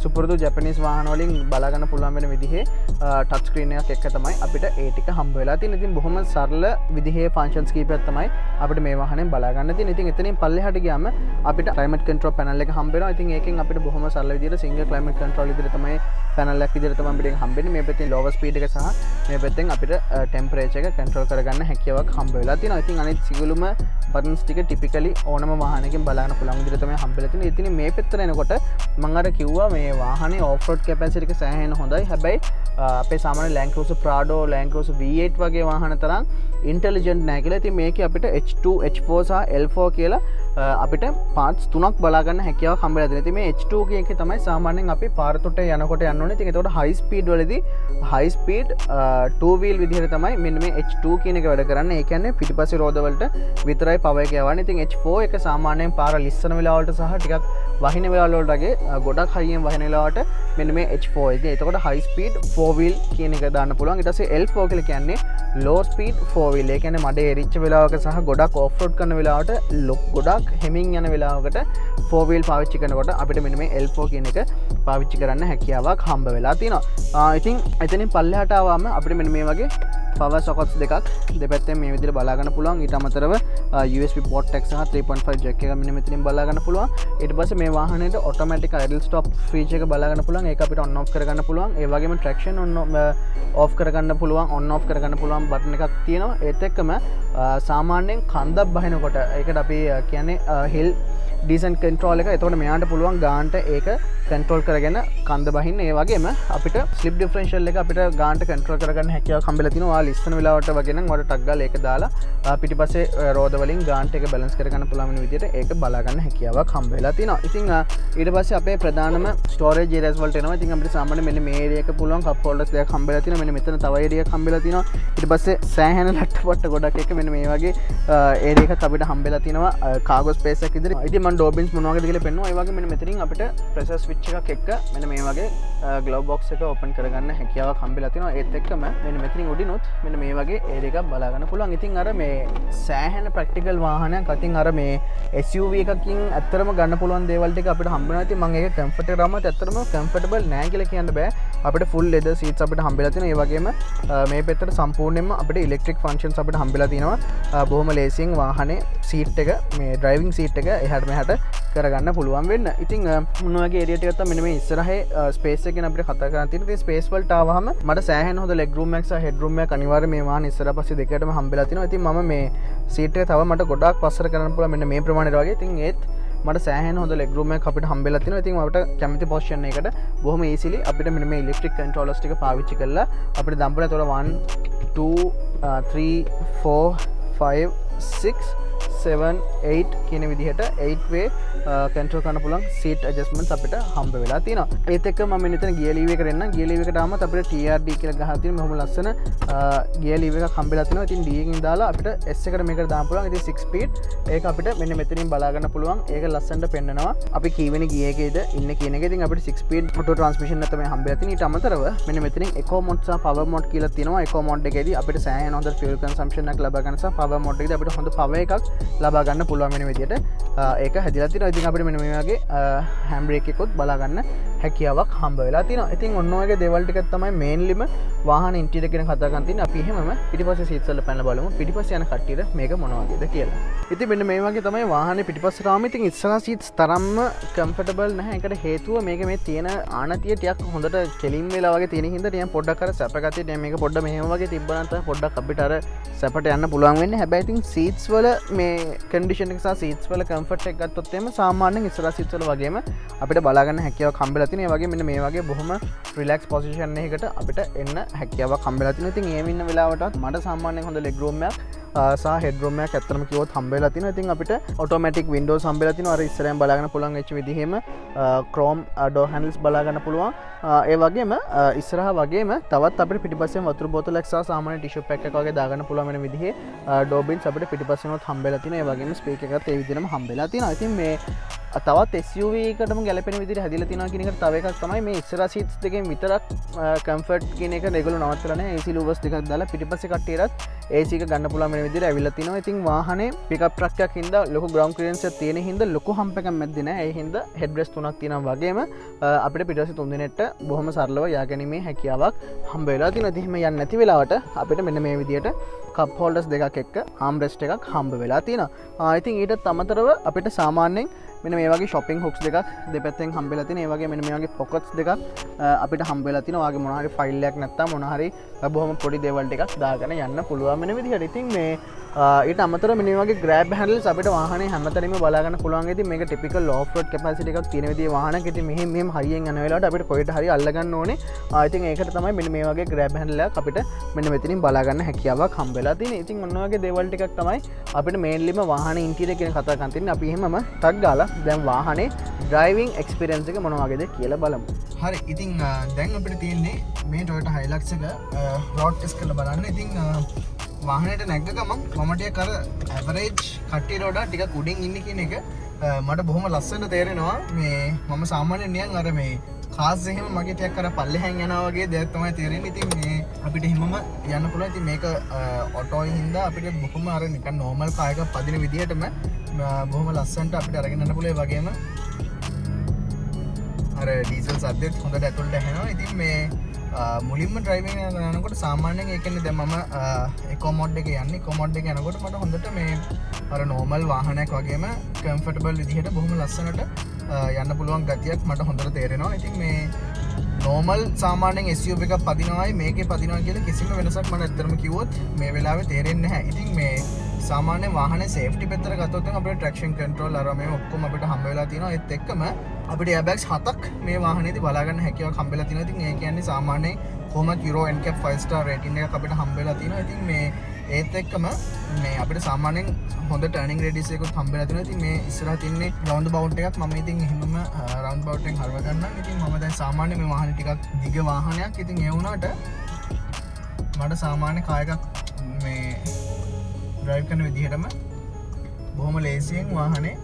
සුපුරුදු ජැපනීස් වාහන වලින් බලා ගන්න පුළුවන් වෙන විදිහේ ටච් ස්ක්‍රීන් එකක් එක්ක තමයි අපිට ඒ ටික හම්බ වෙලා තියෙන්නේ. ඉතින් බොහොම සරල විදිහේ ෆන්ක්ෂන්ස් කීපයක් තමයි අපිට මේ වාහනේ බලා ගන්න තියෙන්නේ. ඉතින් එතනින් පල්ලෙහාට ගියාම අපිට ක්ලයිමේට් කන්ට්‍රෝල් පැනල් එක හම්බ වෙනවා. ඉතින් ඒකෙන් අපිට බොහොම සරල විදිහට සිංගල් ක්ලයිමේට් කන්ට්‍රෝල් විදිහට තමයි පැනල් එකක් විදිහට තමයි අපිට හම්බෙන්නේ. මේ පැත්තෙන් ලෝවර් ස්පීඩ් එක සහ මේ පැත්තෙන් අපිට ටෙම්පරේචර් එක කන්ට්‍රෝල් කරගන්න හැකියාවක් හම්බ වෙලා තියෙනවා. ඉතින් අනිත් සියලුම බටන්ස් ටික ටිපිකලි ඕනම වාහනයකින් බලන්න පුළුවන් විදිහට තමයි හම්බෙලා තියෙන්නේ. ඉතින් මේ පැත්තට එනකොට මම අර කිව්වා මේ වාහනේ ඔෆ් රෝඩ් කැපැසිටි එක සෑහෙන හොඳයි. හැබැයි අපේ සාමාන්‍ය Land Cruiser Prado, Land Cruiser V8 වගේ වාහන තරම් ඉන්ටෙලිජන්ට් නැහැ කියලා. ඉතින් මේකේ අපිට H2, H4 සහ L4 කියලා අපිට පාර්ට්ස් තුනක් බලා ගන්න හැකියාවක් හම්බෙලා තියෙනවා. ඉතින් මේ H2 එකේ තමයි සාමාන්‍යයෙන් අපි පාර තොටේ යනකොට යන්න ඕනේ. ඉතින් ඒකට හයි ස්පීඩ් වලදී හයි ස්පීඩ් 2 wheel විදිහට තමයි මෙන්න මේ H2 කියන එක වැඩ කරන්නේ. ඒ කියන්නේ පිටිපස්සේ රෝද වලට විතරයි පවර් එක යවන්නේ. ඉතින් H4 එක සාමාන්‍යයෙන් පාර ලිස්සන වෙලාවලට සහ ටිකක් වහින වෙලාවල වලට ගොඩක් හයියෙන් වහින වෙලාවට මෙන්න මේ H4 ඉතින් එතකොට high speed 4 wheel කියන එක දාන්න පුළුවන්. ඊට පස්සේ L4 කියලා කියන්නේ low speed 4 wheel. ඒ කියන්නේ මඩේ එරිච්ච වෙලාවක සහ ගොඩක් off road කරන වෙලාවට ගොඩක් හෙමින් යන වෙලාවකට 4 wheel පාවිච්චි කරනකොට අපිට මෙන්න මේ L4 කියන එක පාවිච්චි කරන්න හැකියාවක් හම්බ වෙලා තියෙනවා. ඉතින් එතනින් පල්ලෙහාට ආවම අපිට මෙන්න මේ වගේ power sockets දෙකක් දෙපැත්තෙන් මේ විදිහට බලා ගන්න පුළුවන්. ඊට අමතරව USB port එක සහ 3.5 jack එක මෙන්න මෙතනින් බලා ගන්න පුළුවන්. ඊට පස්සේ මේ වාහනේට automatic idle stop feature එක බලා ගන්න පුළුවන්. ඒක අපිට on off කරගන්න පුළුවන්. ඒ වගේම traction on off කරගන්න පුළුවන්, on off කරගන්න පුළුවන් බටන් එකක් තියෙනවා. ඒත් එක්කම සාමාන්‍යයෙන් කන්දක් බහිනකොට ඒකට අපි කියන්නේ hill decent control එක. එතකොට මෙයාට පුළුවන් ගානට ඒක control කරගෙන කන්ද බහින්න. ඒ වගේම අපිට slip differential එක අපිට ගානට control කරගන්න හැකියාවක් හම්බෙලා තිනවා. ඔයාලා ඉස්සන වෙලාවට වගේ නම් ඔයාලට ටක් ගාලා ඒක දාලා පිටිපස්සේ රෝද වලින් ගානට එක balance කරගන්න පුළුවන් වෙන විදිහට ඒක බලා ගන්න හැකියාවක් හම්බ වෙලා තිනවා. ඉතින් ඊට පස්සේ අපේ ප්‍රධානම storage areas වලට එනවා. ඉතින් අපිට සාමාන්‍ය මෙන්න මේ area එක පුළුවන් cup holders දෙකක් හම්බෙලා තිනවා. මෙන්න මෙතන තව area එකක් හම්බෙලා තිනවා. ඊට පස්සේ සෑහෙන ලට්ටපට්ට ගොඩක් එක මෙන්න මේ වගේ area එකක් අපිට හම්බෙලා තිනවා cargo space එකක් විදිහට. ඉතින් මම door bins මොනවා වගේද කියලා පෙන්නුවා. ඒ වගේ මෙන්න මෙතනින් අපිට pressure switch එකක් එක්ක මෙන්න මේ වගේ glove box එක open කරගන්න හැකියාවක් හම්බෙලා තිනවා. ඒත් එක්කම මෙන්න මෙතනින් උඩිනුත් මෙන්න මේ වගේ area එකක් බලා ගන්න පුළුවන්. ඉතින් අර මේ සෑහෙන practical වාහනයක්. අතින් අර මේ SUV එකකින් ඇත්තටම ගන්න පුළුවන් දේවල් ටික අපිට හම්බ වෙනවා. ඉතින් මම ඒක comfort එකට ආවම ඇත්තටම comfortable නෑ කියලා කියන්න බෑ. අපිට full leather seats අපිට හම්බෙලා තියෙනවා. ඒ වගේම මේ පැත්තට සම්පූර්ණයෙන්ම අපිට electric functions අපිට හම්බෙලා තියෙනවා. බොහොම ලේසියෙන් වාහනේ seat එක මේ driving seat එක එහාට මෙහාට කරගන්න පුළුවන් වෙන්න. ඉතින් මොන වගේ area ටිකක් තමයි මෙන්න මේ ඉස්සරහේ space එක ගැන අපිට කතා කරන්න තියෙනවා. ඉතින් space වලට ආවහම මට සෑහෙන හොඳ leg room එකක් සහ head room එකක් අනිවාර්යයෙන් මේ වාහනේ ඉස්සරහ පස්සේ දෙකටම හම්බෙලා තියෙනවා. ඉතින් මම මේ seat එක තව මට ගොඩාක් පස්සට කරන්න පුළුවන් මෙන්න මේ ප්‍රමාණයට වගේ. ඉතින් ඒත් මට සෑහෙන හොඳ leg room එකක් අපිට හම්බෙලා තියෙනවා. ඉතින් අපිට කැමති position එකකට බොහොම easily අපිට මෙන්න මේ electric controllers ටික පාවිච්චි කරලා අපිට දම්පල ඒතොර 1 2 3 4 5 6 7 8 කියන විදිහට 8 way control කරන්න පුළුවන් seat adjustments අපිට හම්බ වෙලා තියෙනවා. ඒත් එක්ක මම මෙතන gear lever එකට එන්නම්. gear lever එකට ආවම අපිට TRD කියලා ගහලා තියෙන මෙහෙම ලස්සන gear lever එකක් හම්බෙලා තිනවා. ඉතින් D එකකින් දාලා අපිට S එකට මේකට දාන්න පුළුවන්. ඉතින් 6 speed ඒක අපිට මෙන්න මෙතනින් බලා ගන්න පුළුවන්. ඒක ලස්සනට පෙන්නනවා. අපි කීවෙනි gear එකේද ඉන්නේ කියන එක. ඉතින් අපිට 6 speed auto transmission එක තමයි හම්බෙලා තියෙන්නේ. ඊට අමතරව මෙන්න මෙතනින් eco mode සහ power mode කියලා තියෙනවා. eco mode එකේදී අපිට සෑහෙන හොඳ fuel consumption එකක් ලබා ගන්න සහ power mode එකේදී අපිට හොඳ power එකක් ලබා ගන්න පුළුවන් වෙන විදිහට ඒක හැදිලා තියෙනවා. ඉතින් අපිට මෙන්න මේ වගේ hand brake එකකුත් බලා ගන්න හැකියාවක් හම්බ වෙලා තියෙනවා. ඉතින් ඔන්න ඔයගේ දේවල් ටිකක් තමයි මේන්ලිම වාහන ඉන්ටීරියර් ගැන කතා කරන් තියෙන්නේ. අපි එහෙමම පිටිපස්සේ සීට්ස් වල පැනලා බලමු පිටිපස්සේ යන කට්ටියට මේක මොන වගේද කියලා. ඉතින් මෙන්න මේ වගේ තමයි වාහනේ පිටිපස්සට ආවම ඉතින් ඉස්සරහා සීට්ස් තරම්ම කම්ෆර්ටබල් නැහැ. ඒකට හේතුව මේක මේ තියෙන ආනතිය ටිකක් හොඳට කෙලින් වෙලා වගේ තියෙන හින්දා ටිකක් පොඩ්ඩක් අර සැපගතිය දැන් මේක පොඩ්ඩක් මෙහෙම වගේ තිබ්බනම් තමයි පොඩ්ඩක් අපිට අර සැපට යන්න පුළුවන් වෙන්නේ. හැබැයි ඉතින් සීට්ස් වල මේ කන්ඩිෂන් එක සහ සීට්ස් වල කම්ෆර්ට් එක ගත්තොත් එහෙම සාමාන්‍යයෙන් ඉස්සරහා සීට්ස් වල වගේම අපිට බලා ගන්න හැකියාවක් හම්බෙලා තියෙනවා. ඒ වගේ මෙන්න මේ වගේ බොහොම රිලැක්ස් පොසිෂන් එකකට අපිට එන්න හැකියාවක් හම්බෙලා තියෙනවා. ඉතින් එහෙම ඉන්න වෙලාවටත් මට සාමාන්‍යයෙන් හොඳ ලෙග් රූම් එකක් සහ හෙඩ්රූම් එකක් ඇත්තටම කිව්වොත් හම්බෙලා තිනවා. ඉතින් අපිට ඔටෝමැටික් වින්ඩෝස් හම්බෙලා තිනවා. අර ඉස්සරහින් බලා ගන්න පුළුවන් වෙච්ච විදිහෙම Chrome door handles බලා ගන්න පුළුවන්. ඒ වගේම ඉස්සරහා වගේම තවත් අපිට පිටිපස්සෙන් වතුර බෝතලයක් සහ සාමාන්‍ය ටිෂු පැක් එකක් වගේ දාගන්න පුළුවන් වෙන විදිහේ door bins අපිට පිටිපස්සෙන් උත් හම්බෙලා තිනවා. ඒ වගේම ස්පීකර් එකත් ඒ විදිහටම හම්බෙලා තිනවා. ඉතින් මේ තවත් SUV එකටම ගැලපෙන විදිහට හැදිලා තිනවා කියන එකට තව එකක් තමයි මේ ඉස්සරහා සීට්ස් දෙකෙන් විතරක් කම්ෆර්ට් කියන එක ඒගොල්ලෝ නවත්තලා නැහැ. AC louvers දෙකක් දාලා පිටිපස්සේ කට්ටියටත් AC එක ගන්න පුළුවන් වෙන විදිහට ඇවිල්ලා තිනවා. ඉතින් වාහනේ පිකප් ට්‍රක් එකක් හින්දා ලොකු ග්‍රවුන්ඩ් ක්ලියරන්ස් එකක් තියෙන හින්දා ලොකු හම්ප් එකක් මැද්දේ නැහැ. ඒ හින්දා හෙඩ් රෙස්ට් තුනක් තියෙනවා වගේම අපිට පිටිපස්සේ තුන් දෙනෙක්ට බොහොම සරලව යා ගැනීමේ හැකියාවක් හම්බ වෙලා තියෙනවා. ඉතින් එහෙම යන්නේ නැති වෙලාවට අපිට මෙන්න මේ විදිහට කප් හෝල්ඩර්ස් දෙකක් එක්ක ආම් රෙස්ට් එකක් හම්බ වෙලා තියෙනවා. ඉතින් ඊටත් අමතරව අපිට සාමාන්‍යයෙන් මෙන්න මේ වගේ shopping hooks දෙකක් දෙපැත්තෙන් හම්බෙලා තියෙනවා. ඒ වගේ මෙන්න මේ වගේ pockets දෙකක් අපිට හම්බෙලා තියෙනවා. වාගේ මොනවා හරි ෆයිල් එකක් නැත්තම් මොනවා හරි බොහොම පොඩි දේවල් ටිකක් දාගෙන යන්න පුළුවන් වෙන විදිහට. ඉතින් මේ ඊට අමතරව මෙන්න මේ වගේ grab handles අපිට වාහනේ හැමතැනම බලා ගන්න පුළුවන්. ඉතින් මේක typical off road capacity එකක් තියෙන විදිහේ වාහනයක්. ඉතින් මෙහෙම හරියෙන් යන වෙලාවට අපිට කොහෙට හරි අල්ල ගන්න ඕනේ. ඉතින් ඒකට තමයි මෙන්න මේ වගේ grab handle එකක් අපිට මෙන්න මෙතනින් බලා ගන්න හැකියාවක් හම්බෙලා තියෙන්නේ. ඉතින් ඔන්න ඔයගේ දේවල් ටිකක් තමයි අපිට මේන්ලිම වාහනේ ඉන්ටීරියර් කියන කතා කරන් තින්නේ. අපි එහෙමම ටක් ගාලා දැන් වාහනේ ඩ්‍රයිවිං එක්ස්පීරියන්ස් එක මොන වගේද කියලා බලමු. හරි. ඉතින් දැන් අපිට තියෙන්නේ මේ Toyota Hilux එක road test කරලා බලන්න. ඉතින් වාහනේට නැග්ග ගමන් මම ටිකක් අර ඇවරේජ් කට්ටියට වඩා ටිකක් උඩින් ඉන්නේ කියන එක මට බොහොම ලස්සනට තේරෙනවා. මේ මම සාමාන්‍යයෙන් නිකන් අර මේ කාස් එහෙම මගේ ටිකක් අර පල්ලෙහෙන් යනවා වගේ දෙයක් තමයි තේරෙන්නේ. ඉතින් මේ අපිට හිමම යන්න පුළුවන්. ඉතින් මේක ඔටෝයි හින්දා අපිට බොහොම අර නිකන් නෝමල් කාර් එකක් පදින විදිහටම බොහොම ලස්සනට අපිට අරගෙන යන්න පුළුවන්. ඒ වගේම අර ඩීසල් සද්දෙත් හොඳට ඇතුළට ඇහෙනවා. ඉතින් මේ මුලින්ම ඩ්‍රයිවිං යනකොට සාමාන්‍යයෙන් ඒ කියන්නේ දැන් මම එකෝ මොඩ් එකේ යන්නේ. එකෝ මොඩ් එකේ යනකොට මට හොඳට මේ අර නෝමල් වාහනයක් වගේම කම්ෆර්ටබල් විදිහට බොහොම ලස්සනට යන්න පුළුවන් ගතියක් මට හොඳට තේරෙනවා. ඉතින් මේ නෝමල් සාමාන්‍යයෙන් SUV එකක් පදිනවායි මේකේ පදිනවා කියලා කිසිම වෙනසක් මට ඇත්තටම කිව්වොත් මේ වෙලාවේ තේරෙන්නේ නැහැ. ඉතින් මේ සාමාන්‍ය වාහනේ සේෆ්ටි පැත්තට ගත්තොත් නම් අපිට ට්‍රැක්ෂන් කන්ට්‍රෝල් අර මේ ඔක්කොම අපිට හම්බ වෙලා තියෙනවා. ඒත් එක්කම අපිට එයාබැග්ස් 7ක් මේ වාහනේදී බලා ගන්න හැකියාවක් හම්බෙලා තියෙනවා. ඉතින් ඒ කියන්නේ සාමාන්‍යයෙන් කොහොමද Euro NCAP 5 star rating එකක් අපිට හම්බෙලා තියෙනවා. ඉතින් මේ ඒත් එක්කම මේ අපිට සාමාන්‍යයෙන් හොඳ ටර්නින් රේඩියස් එකකුත් හම්බෙලා තියෙනවා. ඉතින් මේ ඉස්සරහ තින්නේ රවුන්ඩ් බවුට් එකක්. මම ඉතින් එහෙමම රවුන්ඩ් බවුට් එකෙන් හරව ගන්නම්. ඉතින් මම දැන් සාමාන්‍ය මේ වාහනේ ටිකක් දිග වාහනයක්. ඉතින් ඒ වුණාට මට සාමාන්‍ය කාර් එකක් මේ ඩ්‍රයිව් කරන විදිහටම බොහොම ලේසියෙන් වාහනේ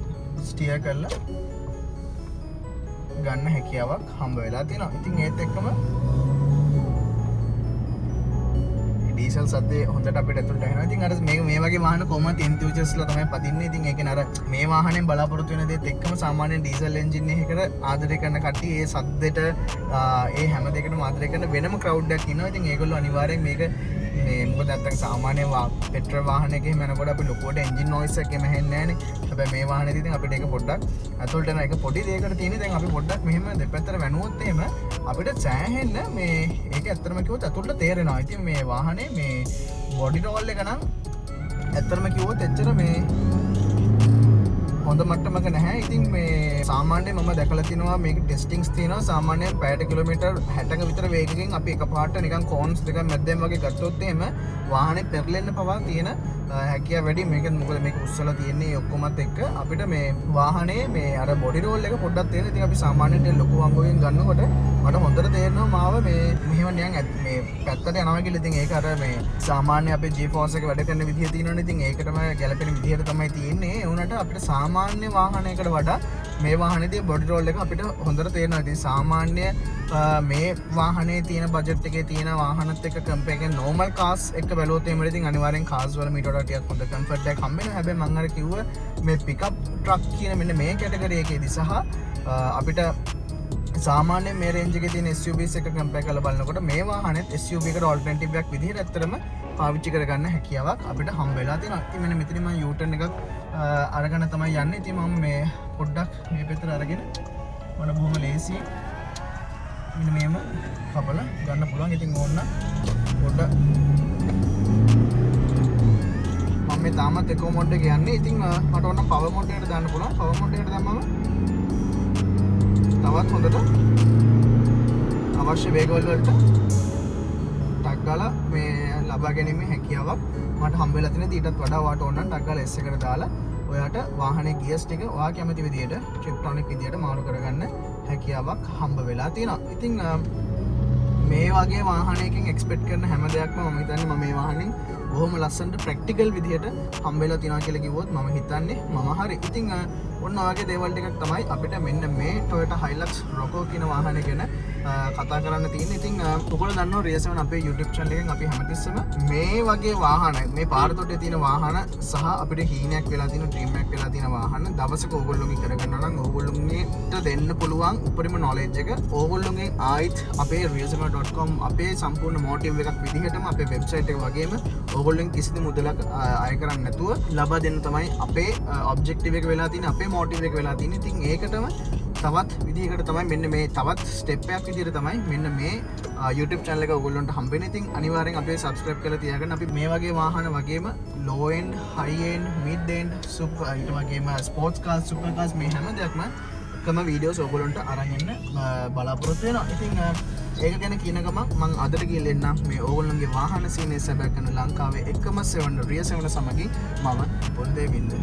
ස්ටියර් කරලා ගන්න හැකියාවක් හම්බ වෙලා තියෙනවා. ඉතින් ඒත් එක්කම ඩීසල් සද්දේ හොඳට අපිට ඇතුළට එනවා. ඉතින් අර මේ වගේ වාහන කොහොමද enthusiastලා තමයි පදින්නේ. ඉතින් ඒ කියන්නේ අර මේ වාහනයෙන් බලාපොරොත්තු වෙන දේත් එක්කම සාමාන්‍ය ඩීසල් එන්ජින් එකකට ආදරය කරන කට්ටිය ඒ සද්දෙට ඒ හැම දෙයකටම ආදරය කරන වෙනම ක්‍රවුඩ් එකක් ඉන්නවා. ඉතින් ඒගොල්ලෝ අනිවාර්යෙන් මේක මේ මොකද නැත්තම් සාමාන්‍ය පෙට්‍රල් වාහනයක එහෙම යනකොට අපි ලොකුවට එන්ජින් නොයිස් එකක් එම හෙන්නේ නැහනේ. හැබැයි මේ වාහනේදී ඉතින් අපිට ඒක පොඩ්ඩක් ඇතුළට යන එක පොඩි දෙයකට තියෙන්නේ. දැන් අපි පොඩ්ඩක් මෙහෙම දෙපැත්තට වැනුවොත් එහෙම අපිට සෑහෙන්න මේ ඒක ඇත්තටම කිව්වොත් ඇතුළට තේරෙනවා. ඉතින් මේ වාහනේ මේ බොඩි රෝල් එක නම් ඇත්තටම කිව්වොත් එච්චර මේ හොඳ මට්ටමක නැහැ. ඉතින් මේ සාමාන්‍යයෙන් මම දැකලා තිනවා මේක ටෙස්ටින්ග්ස් තියෙනවා. සාමාන්‍යයෙන් පැයට කිලෝමීටර් 60ක විතර වේගකින් අපි එකපාරට නිකන් කෝන්ස් දෙකක් මැද්දෙන් වගේ ගත්තොත් එහෙම වාහනේ පෙරලෙන්න පවා තියෙන හැකියාව වැඩි. මේක මොකද මේක උස්සලා තියෙන්නේ ඔක්කොමත් එක්ක අපිට මේ වාහනේ මේ අර බොඩි රෝල් එක පොඩ්ඩක් තේරෙන. ඉතින් අපි සාමාන්‍යයෙන් ලොකු වංගුවෙන් ගන්නකොට මට හොඳට තේරෙනවා මාව මේ මෙහෙම නිකන් මේ පැත්තට යනවා කියලා. ඉතින් ඒක අර මේ සාමාන්‍ය අපේ G-force එක වැඩ කරන විදිය තියෙනවනේ. ඉතින් ඒකටම ගැලපෙන විදියට තමයි තියෙන්නේ. ඒ වුණාට අපිට සාමාන්‍ය වාහනයකට වඩා මේ වාහනේදී බොඩි රෝල් එක අපිට හොඳට තේරෙනවා. ඉතින් සාමාන්‍ය මේ වාහනේ තියෙන බජට් එකේ තියෙන වාහනත් එක්ක කම්පෙයාර් කරන normal cars එක්ක බැලුවොත් එහෙම ඉතින් අනිවාර්යෙන් cars වල මීට වඩා ටිකක් හොඳ comfort එකක් හම්බ වෙනවා. හැබැයි මම අර කිව්ව මේ pickup truck කියන මෙන්න මේ කැටගරි එකේදී සහ අපිට සාමාන්‍යයෙන් මේ රේන්ජ් එකේ තියෙන SUVs එක කම්පෙයාර් කරලා බලනකොට මේ වාහනේත් SUV එකට ඔල්ටර්නටිව් එකක් විදිහට ඇත්තටම පාවිච්චි කරගන්න හැකියාවක් අපිට හම්බ වෙලා තියෙනවා. ඉතින් මෙන්න මෙතන මම U-turn එකක් අරගෙන තමයි යන්නේ. ඉතින් මම මේ පොඩ්ඩක් මේ පැත්තට අරගෙන මම බොහොම ලේසියෙන් මෙන්න මේම කපලා ගන්න පුළුවන්. ඉතින් ඕන්න පොඩ්ඩක් මම මේ තාමත් එකෝ මොඩ් එක යන්නේ. ඉතින් මට ඕන පවර් මොඩ් එකට දාන්න පුළුවන්. පවර් මොඩ් එකට දැම්මම තවත් හොඳට අවශ්‍ය වේගවල වලට ටක් ගාලා මේ ලබා ගැනීමේ හැකියාවක් මට හම්බෙලා තියෙන ඊටත් වඩා වාට ඕන නම් ටක් ගාලා S එකට දාලා ඔයාට වාහනේ ගියර්ස් ටික ඔයා කැමති විදියට ට්‍රිප්ටොනික් විදියට මාරු කරගන්න හැකියාවක් හම්බ වෙලා තියෙනවා. ඉතින් මේ වගේ වාහනයකින් එක්ස්පෙක්ට් කරන හැම දෙයක්ම මම හිතන්නේ මම මේ වාහනේ බොහොම ලස්සනට ප්‍රැක්ටිකල් විදියට හම්බෙලා තියෙනවා කියලා කිව්වොත් මම හිතන්නේ මම හරි. ඉතින් ඔන්න ඔයගේ දේවල් ටිකක් තමයි අපිට මෙන්න මේ Toyota Hilux Roco කියන වාහනය ගැන කතා කරන්න තියෙන්නේ. ඉතින් ඔයගොල්ලෝ දන්නවා රියසෙවන් අපේ YouTube channel එකෙන් අපි හැමතිස්සෙම මේ වගේ වාහන මේ පාරතොටේ තියෙන වාහන සහ අපිට හීනයක් වෙලා තියෙන ඩ්‍රීම් එකක් වෙලා තියෙන වාහන දවසක ඕගොල්ලෝගේ කරගන්නවා නම් ඕගොල්ලෝන්ට දෙන්න පුළුවන් උපරිම knowledge එක ඕගොල්ලෝගේ ආයිත් අපේ reelzema.com අපේ සම්පූර්ණ motive එකක් විදිහටම අපේ website එක වගේම ඕගොල්ලෝන් කිසිදු මුදලක් අය කරන්නේ නැතුව ලබා දෙන්න තමයි අපේ objective එක වෙලා තියෙන්නේ අපේ motive එක වෙලා තියෙන්නේ. ඉතින් ඒකටම තවත් විදිහකට තමයි මෙන්න මේ තවත් ස්ටෙප් එකක් විදිහට තමයි මෙන්න මේ YouTube channel එක ඔයගොල්ලන්ට හම්බෙන්නේ. ඉතින් අනිවාර්යෙන් අපේ subscribe කරලා තියාගන්න. අපි මේ වගේ වාහන වගේම low end, high end, mid end, super ඊට වගේම sports cars, super cars මේ හැම දෙයක්ම එකම videos ඔයගොල්ලන්ට අරන් එන්න බලාපොරොත්තු වෙනවා. ඉතින් ඒක ගැන කියන ගමන් මම අදට කියලා එන්නම් මේ ඕගොල්ලන්ගේ වාහන සීනේ සැබෑ කරන ලංකාවේ එකම 7 රිය 7 සමගින් මම පොන්දේ වින්ද